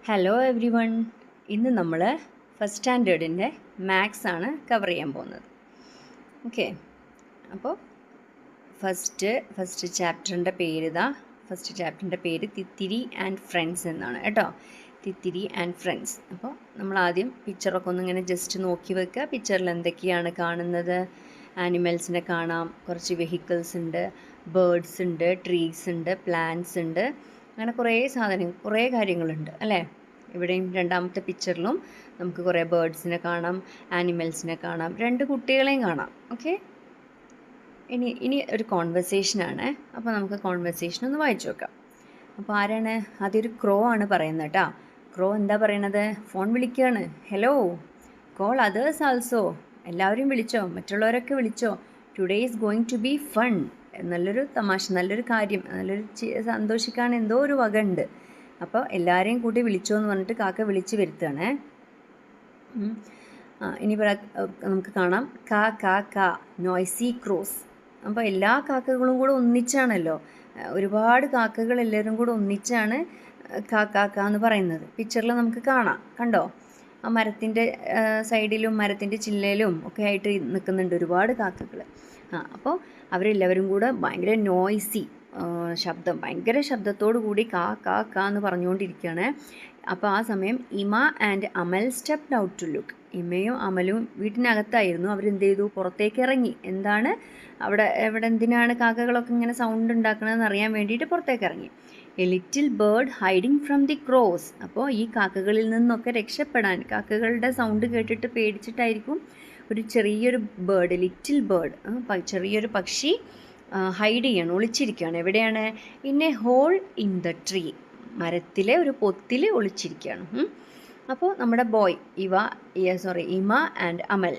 Hello every one. ഇന്ന് നമ്മൾ first സ്റ്റാൻഡേർഡിൻ്റെ maths ആണ് കവർ ചെയ്യാൻ പോകുന്നത്. ഓക്കെ, അപ്പോൾ ഫസ്റ്റ് ചാപ്റ്ററിൻ്റെ പേര് ഫസ്റ്റ് ചാപ്റ്ററിൻ്റെ പേര് തിത്തിരി ആൻഡ് ഫ്രണ്ട്സ് എന്നാണ് കേട്ടോ. തിത്തിരി ആൻഡ് ഫ്രണ്ട്സ്. അപ്പോൾ നമ്മൾ ആദ്യം പിക്ചറൊക്കെ ഒന്ന് ഇങ്ങനെ ജസ്റ്റ് നോക്കി വെക്കുക. പിക്ചറിൽ എന്തൊക്കെയാണ് കാണുന്നത്? ആനിമൽസിനെ കാണാം, കുറച്ച് വെഹിക്കിൾസ് ഉണ്ട്, ബേർഡ്സ് ഉണ്ട്, ട്രീസ് ഉണ്ട്, പ്ലാന്റ്സ് ഉണ്ട്, അങ്ങനെ കുറേ കാര്യങ്ങളുണ്ട് അല്ലേ. ഇവിടെയും രണ്ടാമത്തെ പിക്ചറിലും നമുക്ക് കുറേ ബേർഡ്സിനെ കാണാം, ആനിമൽസിനെ കാണാം, രണ്ട് കുട്ടികളെയും കാണാം. ഓക്കെ, ഇനി ഒരു കോൺവെർസേഷനാണ്. അപ്പോൾ നമുക്ക് കോൺവെർസേഷൻ ഒന്ന് വായിച്ചു നോക്കാം. അപ്പോൾ ആരാണ്? അതൊരു ക്രോ ആണ് പറയുന്നത് കേട്ടോ. ക്രോ എന്താ പറയണത്? ഫോൺ വിളിക്കുകയാണ്. Hello, call others also. എല്ലാവരും വിളിച്ചോ, മറ്റുള്ളവരൊക്കെ വിളിച്ചോ. Today is going to be fun. നല്ലൊരു തമാശ, നല്ലൊരു കാര്യം, നല്ലൊരു സന്തോഷിക്കാൻ എന്തോ ഒരു വക ഉണ്ട്. അപ്പോൾ എല്ലാവരെയും കൂട്ടി വിളിച്ചോ എന്ന് പറഞ്ഞിട്ട് കാക്ക വിളിച്ച് വരുത്തുകയാണേ. ഇനി നമുക്ക് കാണാം കാ കാ കാ നോയ്സി ക്രോസ്. അപ്പോൾ എല്ലാ കാക്കകളും കൂടെ ഒന്നിച്ചാണല്ലോ, ഒരുപാട് കാക്കകൾ എല്ലാവരും കൂടെ ഒന്നിച്ചാണ് കാ കാ കാ എന്ന് പറയുന്നത്. പിക്ചറിൽ നമുക്ക് കാണാം, കണ്ടോ? ആ മരത്തിൻ്റെ സൈഡിലും മരത്തിൻ്റെ ചില്ലയിലും ഒക്കെ ആയിട്ട് നിൽക്കുന്നുണ്ട് ഒരുപാട് കാക്കകൾ. അപ്പോൾ അവരെല്ലാവരും കൂടെ ഭയങ്കര നോയ്സി ശബ്ദം, ഭയങ്കര ശബ്ദത്തോടു കൂടി കാ കാ കാ എന്ന് പറഞ്ഞുകൊണ്ടിരിക്കുകയാണ്. അപ്പോൾ ആ സമയം Ima and Amal stepped out to look. ഇമയും അമലും വീട്ടിനകത്തായിരുന്നു. അവരെന്ത് ചെയ്തു? പുറത്തേക്ക് ഇറങ്ങി. എന്താണ് അവിടെ എന്തിനാണ് കാക്കകളൊക്കെ ഇങ്ങനെ സൗണ്ട് ഉണ്ടാക്കണമെന്ന് അറിയാൻ വേണ്ടിയിട്ട് പുറത്തേക്ക് ഇറങ്ങി. A little bird hiding from the cross. അപ്പോൾ ഈ കാക്കകളിൽ നിന്നൊക്കെ രക്ഷപ്പെടാൻ, കാക്കകളുടെ സൗണ്ട് കേട്ടിട്ട് പേടിച്ചിട്ടായിരിക്കും, ഒരു ചെറിയൊരു ബേർഡ്, ലിറ്റിൽ ബേർഡ്, ചെറിയൊരു പക്ഷി ഹൈഡ് ചെയ്യണം, ഒളിച്ചിരിക്കുകയാണ്. എവിടെയാണ്? In a hole in the tree. മരത്തിലെ ഒരു പൊത്തിൽ ഒളിച്ചിരിക്കുകയാണ്. അപ്പോൾ നമ്മുടെ ബോയ് ഇമ ആൻഡ് അമൽ.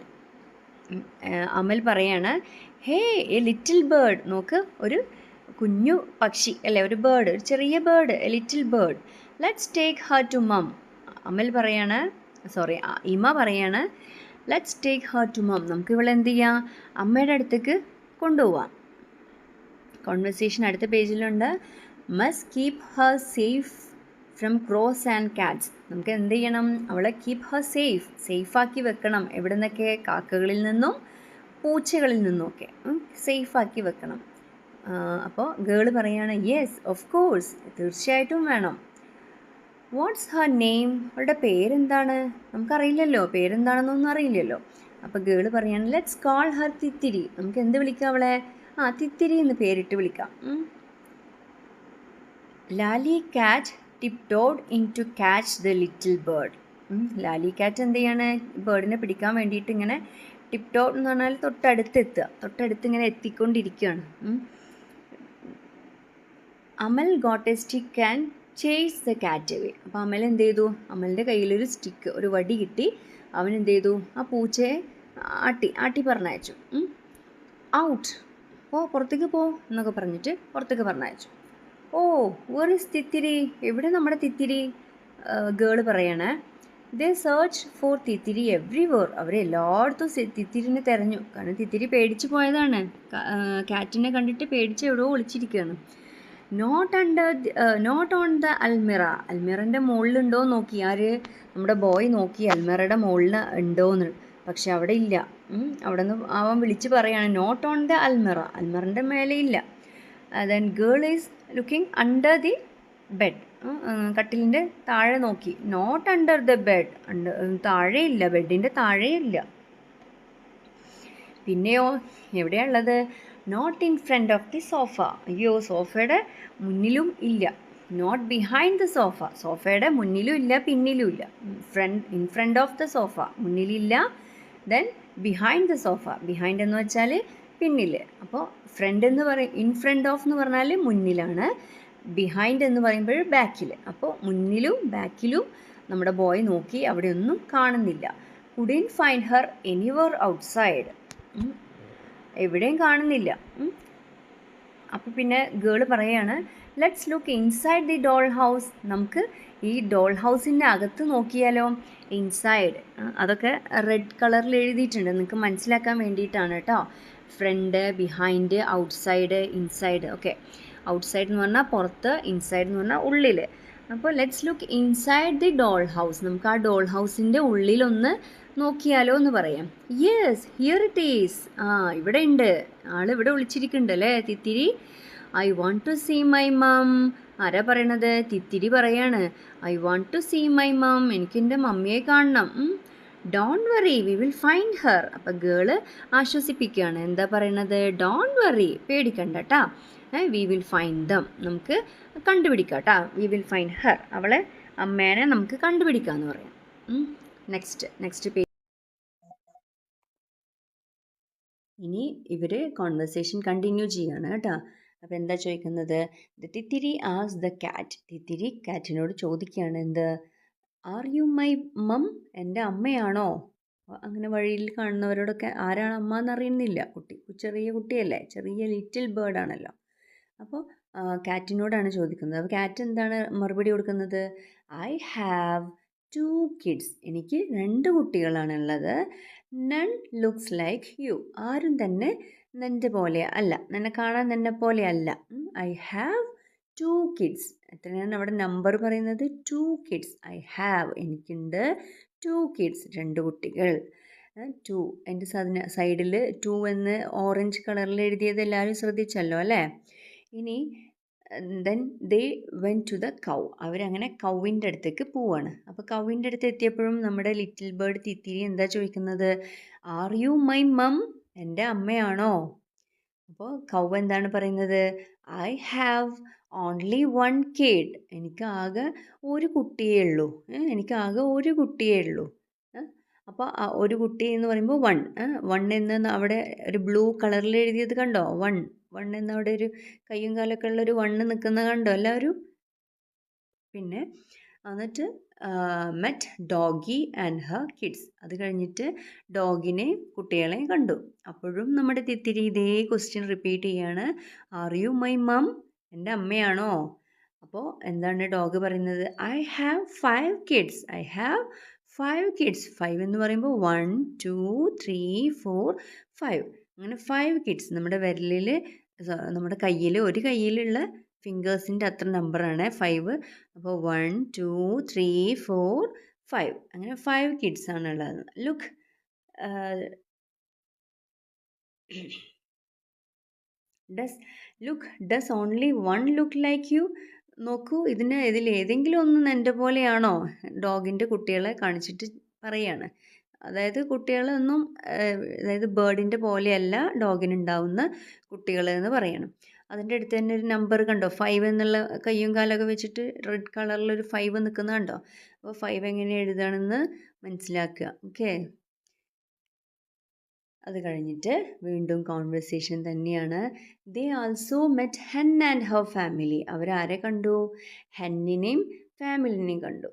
അമൽ പറയാണ്, ഹേ എ ലിറ്റിൽ ബേർഡ്. നോക്ക്, ഒരു കുഞ്ഞു പക്ഷി അല്ലേ, ഒരു ബേർഡ്, ഒരു ചെറിയ bird, a little bird. Let's take her to mum. Ima പറയാണ്, let's take her to mum. നമുക്ക് ഇവളെ എന്ത് ചെയ്യാം? അമ്മയുടെ അടുത്തേക്ക് കൊണ്ടുപോവാം. കോൺവെർസേഷൻ അടുത്ത പേജിലുണ്ട്. Must keep her safe from crows and cats. നമുക്ക് എന്ത് ചെയ്യണം? അവളെ കീപ് ഹർ സേഫാക്കി വെക്കണം. എവിടെ നിന്നൊക്കെ? കാക്കകളിൽ നിന്നും പൂച്ചകളിൽ നിന്നുമൊക്കെ സേഫാക്കി വെക്കണം. അപ്പോൾ ഗേൾ പറയാണ്, യെസ് ഓഫ് കോഴ്സ്, തീർച്ചയായിട്ടും വേണം. What's her name? അവളുടെ പേരെന്താണ്? നമുക്കറിയില്ലല്ലോ, പേരെന്താണെന്നൊന്നും അറിയില്ലല്ലോ. അപ്പോൾ ഗേൾ പറയാണ്, ലെറ്റ്സ് കോൾ ഹർ തിത്തിരി. നമുക്ക് എന്ത് വിളിക്കാം അവളെ? തിത്തിരി എന്ന് പേരിട്ട് വിളിക്കാം. Lali cat tiptoed in to catch the little bird. Lali cat എന്ത് ചെയ്യാണ്? ബേർഡിനെ പിടിക്കാൻ വേണ്ടിയിട്ട് ഇങ്ങനെ ടിപ്ടോഡ് എന്ന് പറഞ്ഞാൽ തൊട്ടടുത്ത് ഇങ്ങനെ എത്തിക്കൊണ്ടിരിക്കുകയാണ്. Amal got a stick and chase the cat away. അപ്പോൾ അമൽ എന്ത് ചെയ്തു? അമലിൻ്റെ കയ്യിലൊരു സ്റ്റിക്ക്, ഒരു വടി കിട്ടി. അവൻ എന്ത് ചെയ്തു? ആ പൂച്ചയെ ആട്ടി പറഞ്ഞയച്ചു. ഔട്ട്, പുറത്തേക്ക് പോ എന്നൊക്കെ പറഞ്ഞിട്ട് പുറത്തേക്ക് പറഞ്ഞയച്ചു. Oh, where is Thithiri? എവിടെ നമ്മുടെ തിത്തിരി? ഗേൾ പറയണേ. They search for Thithiri everywhere. അവരെല്ലായിടത്തും തിത്തിരിനെ തിരഞ്ഞു. കാരണം തിത്തിരി പേടിച്ച് പോയതാണ്, കാറ്റിനെ കണ്ടിട്ട് പേടിച്ച് എവിടെയോ ഒളിച്ചിരിക്കുകയാണ്. Not on the almirah. അൽമിറൻ്റെ മുകളിലുണ്ടോ നോക്കി നമ്മുടെ ബോയ് നോക്കി, അൽമിറയുടെ മുകളിൽ ഉണ്ടോയെന്ന്. പക്ഷെ അവിടെ ഇല്ല. അവിടെ നിന്ന് അവൻ വിളിച്ച് പറയാണ്, നോട്ട് ഓൺ ദ അൽമിറ. അൽമിറൻ്റെ മേലെ ഇല്ല. Then girl is looking under the bed. കട്ടിലിൻ്റെ താഴെ നോക്കി. Not under the bed. താഴെയില്ല, ബെഡിൻ്റെ താഴെയില്ല. പിന്നെയോ എവിടെയാണുള്ളത്? Not in front of the sofa. അയ്യോ, സോഫയുടെ മുന്നിലും ഇല്ല. Not behind the sofa. സോഫയുടെ മുന്നിലും ഇല്ല, പിന്നിലും ഇല്ല. In front of the sofa, മുന്നിലില്ല. Then behind the sofa. Behind എന്ന് വെച്ചാൽ പിന്നിൽ. അപ്പോൾ ഫ്രണ്ട് എന്ന് ഇൻ ഫ്രണ്ട് ഓഫ് എന്ന് പറഞ്ഞാൽ മുന്നിലാണ്, ബിഹൈൻഡ് എന്ന് പറയുമ്പോൾ ബാക്കിൽ. അപ്പോൾ മുന്നിലും ബാക്കിലും നമ്മുടെ ബോയ് നോക്കി, അവിടെ ഒന്നും കാണുന്നില്ല. Couldn't find her anywhere outside. എവിടെയും കാണുന്നില്ല. അപ്പോൾ പിന്നെ ഗേൾ പറയാണ്, let's look inside the doll house. നമുക്ക് ഈ ഡോൾ ഹൗസിൻ്റെ അകത്ത് നോക്കിയാലോ? ഇൻസൈഡ്, അതൊക്കെ റെഡ് കളറിൽ എഴുതിയിട്ടുണ്ട്, നിങ്ങൾക്ക് മനസ്സിലാക്കാൻ വേണ്ടിയിട്ടാണ് കേട്ടോ. Front, behind, outside, inside. Okay, outside എന്ന് പറഞ്ഞാൽ പുറത്ത്, ഇൻസൈഡ് എന്ന് പറഞ്ഞാൽ ഉള്ളിൽ. അപ്പോൾ let's look inside the doll house. നമുക്ക് ആ ഡോൾ ഹൗസിൻ്റെ ഉള്ളിലൊന്ന് നോക്കിയാലോ എന്ന് പറയാം. Yes, here it is. ഇവിടെ ഉണ്ട്. ആളിവിടെ വിളിച്ചിരിക്കുന്നുണ്ട് അല്ലേ Thithiri. I want to see my mum. ആരാ പറയണത്? തിത്തിരി പറയാണ്. I want to see my mum. എനിക്ക് എൻ്റെ മമ്മിയെ കാണണം. Don't worry, we will find her. അപ്പം ഗേള് ആശ്വസിപ്പിക്കുകയാണ്. എന്താ പറയണത്? ഡോണ്ട് വറി, പേടിക്കണ്ട കേട്ടാ. V will find dum. നമുക്ക് കണ്ടുപിടിക്കാം കേട്ടാ. V will find Har. അവളെ അമ്മേനെ നമുക്ക് കണ്ടുപിടിക്കാമെന്ന് പറയാം. Next page. ഇനി ഇവർ കോൺവെർസേഷൻ കണ്ടിന്യൂ ചെയ്യാണ് കേട്ടോ. അപ്പോൾ എന്താ ചോദിക്കുന്നത്? The തിത്തിരി as the cat. തിത്തിരി കാറ്റിനോട് ചോദിക്കുകയാണ്. എന്ത്? ആർ യു മൈ മം? എൻ്റെ അമ്മയാണോ? അങ്ങനെ വഴിയിൽ കാണുന്നവരോടൊക്കെ ആരാണ് അമ്മ എന്നറിയുന്നില്ല. ചെറിയ കുട്ടിയല്ലേ, ചെറിയ ലിറ്റിൽ ബേർഡാണല്ലോ. അപ്പോൾ കാറ്റിനോടാണ് ചോദിക്കുന്നത്. അപ്പോൾ കാറ്റ് എന്താണ് മറുപടി കൊടുക്കുന്നത്? I have 2 kids. എനിക്ക് 2 കുട്ടികളാണുള്ളത്. None looks like you. ആരും തന്നെ നിൻ്റെ പോലെ അല്ല, നിന്നെ കാണാൻ നിന്നെ പോലെ അല്ല. I have 2 kids. എത്രയാണ് അവിടെ നമ്പർ പറയുന്നത്? 2 കിഡ്സ്. ഐ ഹാവ്, എനിക്കുണ്ട് 2 കിഡ്സ്, 2 കുട്ടികൾ. 2 എൻ്റെ സൈഡിൽ 2 എന്ന് ഓറഞ്ച് കളറിൽ എഴുതിയത് എല്ലാവരും ശ്രദ്ധിച്ചല്ലോ അല്ലേ? ഇനി then they went to the cow. അവരങ്ങനെ കൗവിൻ്റെ അടുത്തേക്ക് പോവാണ്. അപ്പോൾ കൗവിൻ്റെ അടുത്ത് എത്തിയപ്പോഴും നമ്മുടെ ലിറ്റിൽ ബേർഡ് തിത്തിരി എന്താ ചോദിക്കുന്നത്? ആർ യു മൈ മം? എൻ്റെ അമ്മയാണോ? അപ്പോൾ കൗ എന്താണ് പറയുന്നത്? I have only 1 kid. എനിക്ക് ആകെ ഒരു കുട്ടിയേ ഉള്ളൂ. അപ്പോൾ ഒരു കുട്ടി എന്ന് പറയുമ്പോൾ 1 എന്ന് അവിടെ ഒരു ബ്ലൂ കളറിൽ എഴുതിയത് കണ്ടോ? 1 എന്ന് അവിടെ ഒരു കയ്യും കാലൊക്കെ ഉള്ളൊരു 1 നിൽക്കുന്നത് കണ്ടോ എല്ലാവരും? പിന്നെ എന്നിട്ട് met doggy and her kids. അത് കഴിഞ്ഞിട്ട് ഡോഗിനെ കുട്ടികളെ കണ്ടു. അപ്പോഴും നമ്മുടെ തിത്തിരി ഇതേ ക്വസ്റ്റ്യൻ റിപ്പീറ്റ് ചെയ്യാണ്. ആർ യു മൈ മം? എൻ്റെ അമ്മയാണോ? അപ്പോൾ എന്താണ് ഡോഗ് പറയുന്നത്? I have 5 kids. 5 എന്ന് പറയുമ്പോൾ 1 2 3 4 5. അങ്ങനെ 5 കിഡ്സ്. നമ്മുടെ വിരലിൽ, നമ്മുടെ കയ്യിൽ, ഒരു കയ്യിലുള്ള ഫിംഗേഴ്സിൻ്റെ അത്ര നമ്പറാണ് 5. അപ്പോൾ 1 2 3 4 5. അങ്ങനെ 5 കിഡ്സ് ആണുള്ളത്. Look does only 1 look like you? നോക്കൂ, ഇതിൽ ഏതെങ്കിലും ഒന്ന് എൻ്റെ പോലെയാണോ? ഡോഗിൻ്റെ കുട്ടികളെ കാണിച്ചിട്ട് പറയാണ്. അതായത് കുട്ടികളൊന്നും, അതായത് ബേർഡിൻ്റെ പോലെയല്ല ഡോഗിനുണ്ടാവുന്ന കുട്ടികൾ എന്ന് പറയണം. അതിൻ്റെ അടുത്ത് തന്നെ ഒരു നമ്പർ കണ്ടോ? 5 എന്നുള്ള കയ്യും കാലൊക്കെ വെച്ചിട്ട് റെഡ് കളറിലൊരു 5 നിൽക്കുന്നത് കണ്ടോ? അപ്പോൾ 5 എങ്ങനെ എഴുതണമെന്ന് മനസ്സിലാക്കുക. ഓക്കെ. അത് കഴിഞ്ഞിട്ട് വീണ്ടും കോൺവെർസേഷൻ തന്നെയാണ്. They also met hen and her family. അവരാരെ കണ്ടു? ഹെന്നിനെയും ഫാമിലിനെയും കണ്ടു.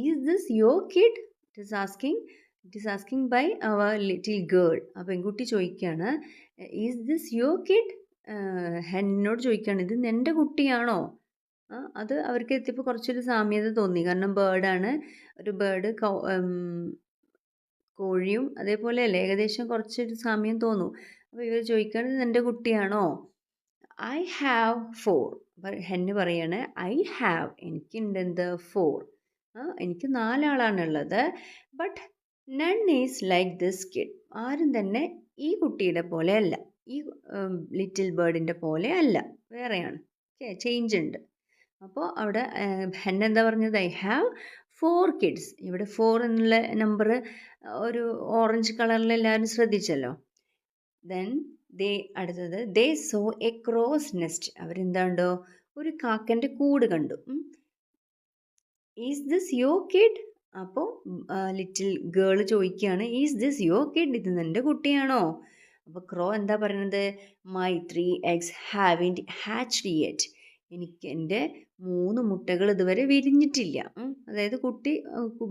Is this your kid? It is asking by our little girl. ആ പെൺകുട്ടി ചോദിക്കുകയാണ്, ഈസ് ദിസ് യുവർ കിഡ്? ഹെന്നിനോട് ചോദിക്കുകയാണ്, ഇത് എൻ്റെ കുട്ടിയാണോ? അത് അവർക്ക് എത്തിയപ്പോൾ കുറച്ചൊരു സാമ്യത തോന്നി. കാരണം ബേർഡാണ്, ഒരു ബേർഡ് കോഴിയും അതേപോലെ അല്ലേ, ഏകദേശം കുറച്ചൊരു സാമ്യം തോന്നും. അപ്പോൾ ഇവർ ചോദിക്കുകയാണ്, എൻ്റെ കുട്ടിയാണോ? I have 4. അപ്പോൾ ഹെന്ന് പറയാണ്, ഐ ഹാവ്, എനിക്കുണ്ട് എന്ത്? 4. എനിക്ക് 4 ആളാണുള്ളത്. But none is like this kid. ആരും തന്നെ ഈ കുട്ടിയുടെ പോലെ അല്ല, ഈ ലിറ്റിൽ ബേർഡിൻ്റെ പോലെ അല്ല, വേറെയാണ്. ഓക്കെ, ചേഞ്ച് ഉണ്ട്. അപ്പോൾ അവിടെ ഹെന്ന എന്താ പറഞ്ഞത്? I have 4 kids. ഇവിടെ 4 എന്നുള്ള നമ്പർ ഒരു ഓറഞ്ച് കളറിൽ എല്ലാവരും ശ്രദ്ധിച്ചല്ലോ. ദെൻ അടുത്തത് ദേ സോ എ ക്രോസ് നെസ്റ്റ്. അവരെന്താണ്ടോ ഒരു കാക്കൻ്റെ കൂട് കണ്ടു. Is this your kid? അപ്പോൾ ലിറ്റിൽ ഗേൾ ചോദിക്കുകയാണ്, ഈസ് ദിസ് യുവർ കിഡ്? ഇത് നിൻ്റെ കുട്ടിയാണോ? അപ്പോൾ ക്രോ എന്താ പറയുന്നത്? My 3 eggs haven't hatched yet. എനിക്ക് എൻ്റെ 3 മുട്ടകൾ ഇതുവരെ വിരിഞ്ഞിട്ടില്ല. അതായത് കുട്ടി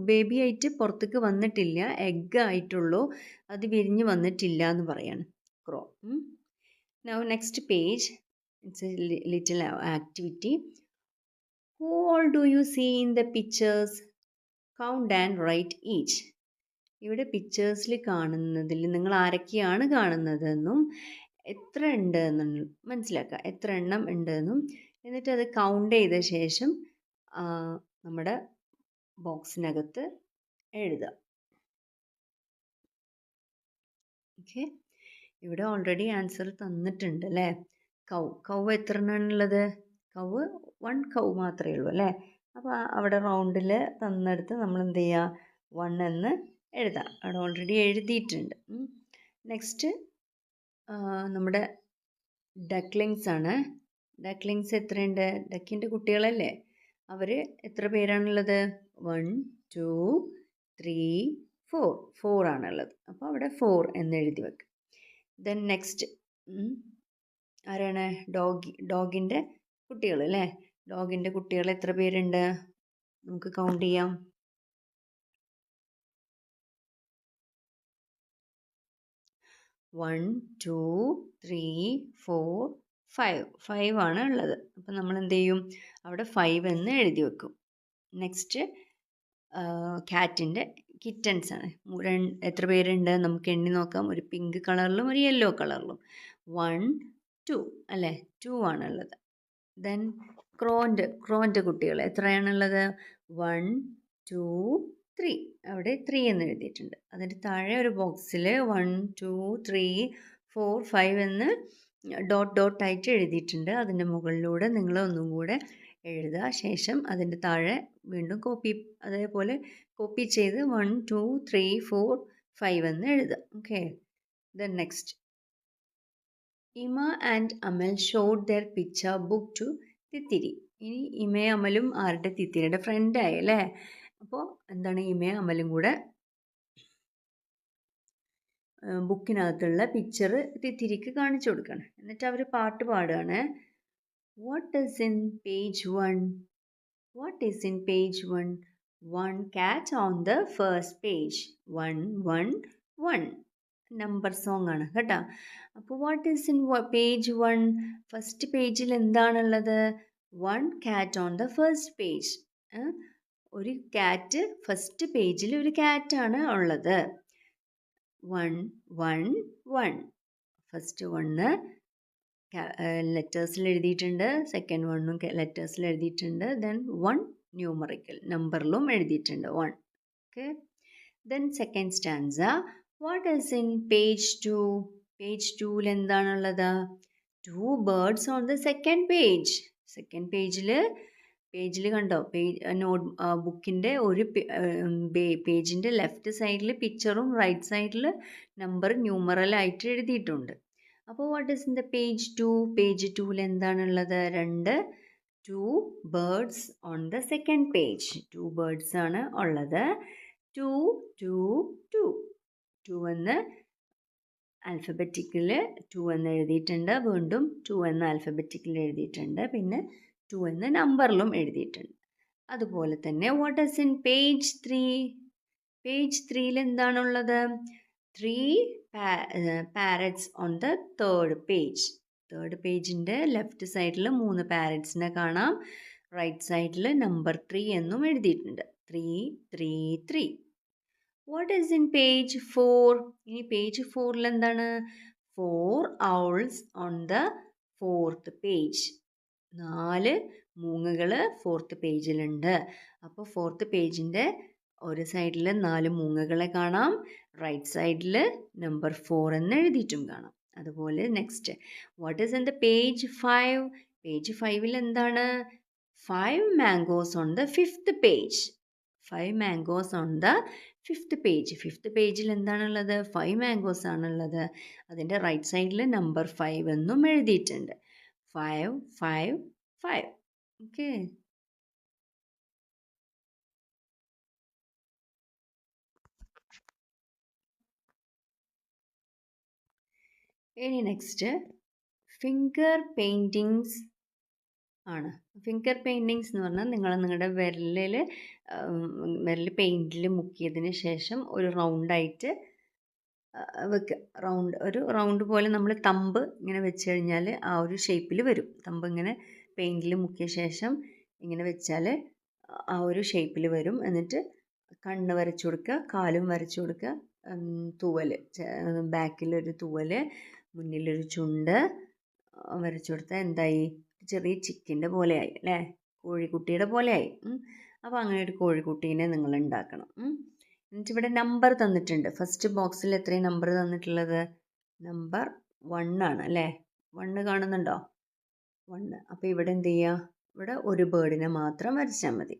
ബേബി ആയിട്ട് പുറത്തേക്ക് വന്നിട്ടില്ല, എഗ്ഗ് ആയിട്ടുള്ളൂ, അത് വിരിഞ്ഞ് വന്നിട്ടില്ല എന്ന് പറയാണ് crow. Now next page, it's a little activity. Who all do you see in the pictures? Count and write each. ഇവിടെ പിക്ചേഴ്സിൽ കാണുന്നതിൽ നിങ്ങൾ ആരൊക്കെയാണ് കാണുന്നതെന്നും എത്ര ഉണ്ട് എന്നും മനസ്സിലാക്കുക, എത്ര എണ്ണം ഉണ്ടെന്നും. എന്നിട്ട് അത് കൗണ്ട് ചെയ്ത ശേഷം നമ്മുടെ ബോക്സിനകത്ത് എഴുതുക. ഓക്കെ, ഇവിടെ ഓൾറെഡി ആൻസർ തന്നിട്ടുണ്ട് അല്ലേ. കൗ എത്ര എണ്ണമാണുള്ളത്? കൗ 1 കൗ മാത്രമേ ഉള്ളൂ അല്ലേ. അപ്പോൾ അവിടെ റൗണ്ടിൽ തന്നെടുത്ത് നമ്മൾ എന്ത് ചെയ്യുക, 1 എന്ന് എഴുതാം. അവിടെ ഓൾറെഡി എഴുതിയിട്ടുണ്ട്. നെക്സ്റ്റ് നമ്മുടെ ഡക്ലിങ്സ് ആണ്. ഡക്ലിങ്സ് എത്രയുണ്ട്? ഡക്കിൻ്റെ കുട്ടികളല്ലേ. അവർ എത്ര പേരാണുള്ളത്? 1 2 3 4 4 ആണുള്ളത്. അപ്പോൾ അവിടെ 4 എന്ന് എഴുതി വെക്കുക. ദെൻ നെക്സ്റ്റ് ആരാണ്? ഡോഗിൻ്റെ കുട്ടികൾ അല്ലേ. ഡോഗിൻ്റെ കുട്ടികൾ എത്ര പേരുണ്ട്? നമുക്ക് കൗണ്ട് ചെയ്യാം. 1 2 3 4 5 5 ആണ് ഉള്ളത്. അപ്പം നമ്മൾ എന്ത് ചെയ്യും, അവിടെ 5 എന്ന് എഴുതി വെക്കും. നെക്സ്റ്റ് കാറ്റിൻ്റെ കിറ്റൻസ് ആണ്. എത്ര പേരുണ്ട്? നമുക്ക് എണ്ണി നോക്കാം. ഒരു പിങ്ക് കളറിലും ഒരു യെല്ലോ കളറിലും. 1 2 അല്ലേ, 2 ആണുള്ളത്. ദെൻ ക്രോൻ്റെ കുട്ടികൾ എത്രയാണുള്ളത്? 1 2 3 അവിടെ 3 എന്ന് എഴുതിയിട്ടുണ്ട്. അതിൻ്റെ താഴെ ഒരു ബോക്സിൽ 1 2 3 4 5 എന്ന് ഡോട്ട് ആയിട്ട് എഴുതിയിട്ടുണ്ട്. അതിൻ്റെ മുകളിലൂടെ നിങ്ങൾ ഒന്നും കൂടെ എഴുതുക. ശേഷം അതിൻ്റെ താഴെ വീണ്ടും അതേപോലെ കോപ്പി ചെയ്ത് 1 2 3 4 5 എന്ന് എഴുതുക. Okay, then next Ima and Amal showed their picture book to Thithiri. ഇനി ഇമയും അമലും ആരുടെ? തിത്തിരിയുടെ ഫ്രണ്ടായി അല്ലേ. അപ്പോൾ എന്താണ്, ഇമയും അമലും കൂടെ ബുക്കിനകത്തുള്ള പിക്ചർ തിത്തിരിക്ക് കാണിച്ചു കൊടുക്കണം. എന്നിട്ട് അവർ പാട്ട് പാടുകയാണ്. What is in page 1? What is in page 1? 1 cat on the first page. 1 1 1 number song ആണ് കേട്ടോ. അപ്പോൾ what is in page 1? First പേജിൽ എന്താണുള്ളത്? 1 cat on the first page. ഒരു ക്യാറ്റ്, ഫസ്റ്റ് പേജിൽ ഒരു ക്യാറ്റാണ് ഉള്ളത്. 1 1 1 ഫസ്റ്റ് 1 ലെറ്റേഴ്സിൽ എഴുതിയിട്ടുണ്ട്. സെക്കൻഡ് 1ഉം ലെറ്റേഴ്സിൽ എഴുതിയിട്ടുണ്ട്. ദെൻ 1 ന്യൂമറിക്കൽ നമ്പറിലും എഴുതിയിട്ടുണ്ട് 1. Okay, then second stanza. What is in page 2? Page 2ൽ എന്താണുള്ളത്? 2 birds on the second page. Second പേജിൽ കണ്ടോ, ബുക്കിൻ്റെ ഒരു പേജിൻ്റെ ലെഫ്റ്റ് സൈഡിൽ പിക്ചറും റൈറ്റ് സൈഡിൽ നമ്പർ ന്യൂമറലായിട്ട് എഴുതിയിട്ടുണ്ട്. അപ്പോൾ what is in the page 2? Page 2ൽ എന്താണുള്ളത്? 2 birds on the second page. 2 birds ആണ് ഉള്ളത്. 2 2 2 2 എന്ന് ആൽഫബറ്റിക്കിൽ 2 എന്ന് എഴുതിയിട്ടുണ്ട്. വീണ്ടും 2 എന്ന് ആൽഫബറ്റിക്കിൽ എഴുതിയിട്ടുണ്ട്. പിന്നെ 2 എന്ന് നമ്പറിലും എഴുതിയിട്ടുണ്ട്. അതുപോലെ തന്നെ what is in page 3? Page 3ൽ എന്താണുള്ളത്? 3 parrots on the third page. Third പേജിൻ്റെ ലെഫ്റ്റ് സൈഡിൽ 3 പാരറ്റ്സിനെ കാണാം. റൈറ്റ് സൈഡിൽ നമ്പർ 3 എന്നും എഴുതിയിട്ടുണ്ട്. 3 3 3. What is in page 4? ഇനി പേജ് 4ൽ എന്താണ്? 4 owls on the fourth page. 4 മൂങ്ങകൾ 4th പേജിലുണ്ട്. അപ്പോൾ 4th പേജിൻ്റെ ഒരു സൈഡിൽ 4 മൂങ്ങകളെ കാണാം. റൈറ്റ് സൈഡിൽ നമ്പർ 4 എന്ന് എഴുതിയിട്ടും കാണാം. അതുപോലെ next what is in the page 5? Page 5ൽ എന്താണ്? 5 mangoes on the 5th page. 5 mangoes on the 5th page. 5th പേജിൽ എന്താണുള്ളത്? 5 മാംഗോസ് ആണുള്ളത്. അതിൻ്റെ റൈറ്റ് സൈഡിൽ നമ്പർ 5 എന്നും എഴുതിയിട്ടുണ്ട്. 5 5 5. ഓക്കെ, ഇനി നെക്സ്റ്റ് ഫിംഗർ പെയിൻറ്റിങ്സ് ആണ്. ഫിംഗർ പെയിൻറ്റിങ്സ് എന്ന് പറഞ്ഞാൽ നിങ്ങളുടെ വിരൽ പെയിൻറ്റിൽ മുക്കിയതിന് ശേഷം ഒരു റൗണ്ടായിട്ട് വെക്കുക. ഒരു റൗണ്ട് പോലെ നമ്മൾ തമ്പ് ഇങ്ങനെ വെച്ച് കഴിഞ്ഞാൽ ആ ഒരു ഷേപ്പിൽ വരും. തമ്പ് ഇങ്ങനെ പെയിൻറ്റിൽ മുക്കിയ ശേഷം ഇങ്ങനെ വെച്ചാൽ ആ ഒരു ഷേപ്പിൽ വരും. എന്നിട്ട് കണ്ണ് വരച്ചു കൊടുക്കുക, കാലും വരച്ചു കൊടുക്കുക, തൂവൽ, ബാക്കിലൊരു തൂവൽ, മുന്നിലൊരു ചുണ്ട് വരച്ചു കൊടുത്താൽ എന്തായി? ചെറിയ ചിക്കൻ്റെ പോലെയായി അല്ലേ. കോഴിക്കുട്ടിയുടെ പോലെയായി. അപ്പോൾ അങ്ങനെ ഒരു കോഴിക്കുട്ടീനെ നിങ്ങൾ ഉണ്ടാക്കണം. എന്നിട്ട് ഇവിടെ നമ്പർ തന്നിട്ടുണ്ട്. ഫസ്റ്റ് ബോക്സിൽ എത്രയും നമ്പർ തന്നിട്ടുള്ളത്? നമ്പർ 1 ആണ് അല്ലേ? 1 കാണുന്നുണ്ടോ? 1. അപ്പോൾ ഇവിടെ എന്ത് ചെയ്യുക? ഇവിടെ ഒരു ബേർഡിനെ മാത്രം വരച്ചാൽ മതി.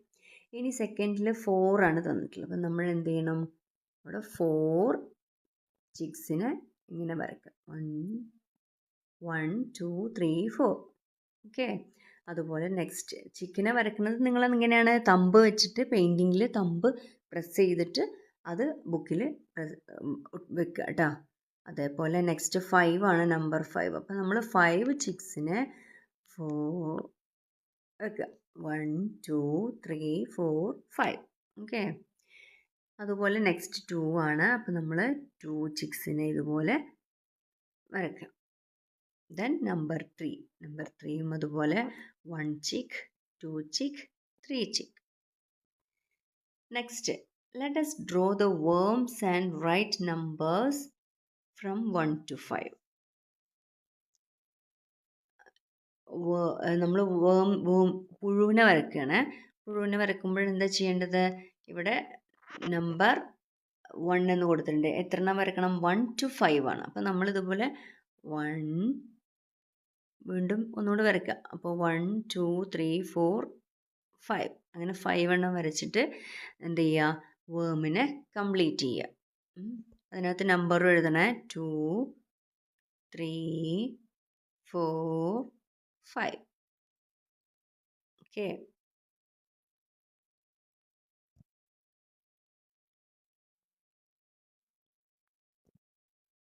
ഇനി സെക്കൻഡിൽ 4 ആണ് തന്നിട്ടുള്ളത്. അപ്പം നമ്മൾ എന്ത് ചെയ്യണം? ഇവിടെ 4 ചിക്സിനെ ഇങ്ങനെ വരയ്ക്കാം. 1 2 3 4. ഓക്കെ. അതുപോലെ നെക്സ്റ്റ് ചിക്കനെ വരയ്ക്കുന്നത് നിങ്ങൾ എങ്ങനെയാണ്? തമ്പ് വെച്ചിട്ട് പെയിൻറ്റിങ്ങിൽ തമ്പ് പ്രസ് ചെയ്തിട്ട് അത് ബുക്കിൽ വെക്കുക കേട്ടോ. അതേപോലെ നെക്സ്റ്റ് 5 ആണ്, നമ്പർ 5. അപ്പോൾ നമ്മൾ 5 ചിക്സിനെ 4 വെക്കുക. 1 2 3 4 5. ഓക്കെ. അതുപോലെ നെക്സ്റ്റ് 2 ആണ്. അപ്പോൾ നമ്മൾ 2 ചിക്സിനെ ഇതുപോലെ വരയ്ക്കാം. Then number 3. നമ്പർ 3യും അതുപോലെ 1 chick, 2 chick, 3 chick. Next let us draw the worms and write numbers from 1 to 5. നമ്മൾ പുഴുവിനെ വരയ്ക്കുകയാണ്. പുഴുവിനെ വരയ്ക്കുമ്പോൾ എന്താ ചെയ്യേണ്ടത്? ഇവിടെ നമ്പർ 1 എന്ന് കൊടുത്തിട്ടുണ്ട്. എത്ര എണ്ണം വരയ്ക്കണം? 1 to 5 ആണ്. അപ്പോൾ നമ്മളിതുപോലെ 1 വീണ്ടും ഒന്നുകൂടി വരയ്ക്കുക. അപ്പോൾ 1 2 3 4 5 അങ്ങനെ 5 എണ്ണം വരച്ചിട്ട് എന്ത് ചെയ്യുക? വേമിനെ കംപ്ലീറ്റ് ചെയ്യുക. അതിനകത്ത് നമ്പറും എഴുതണേ. 2 3 4 5. ഓക്കെ.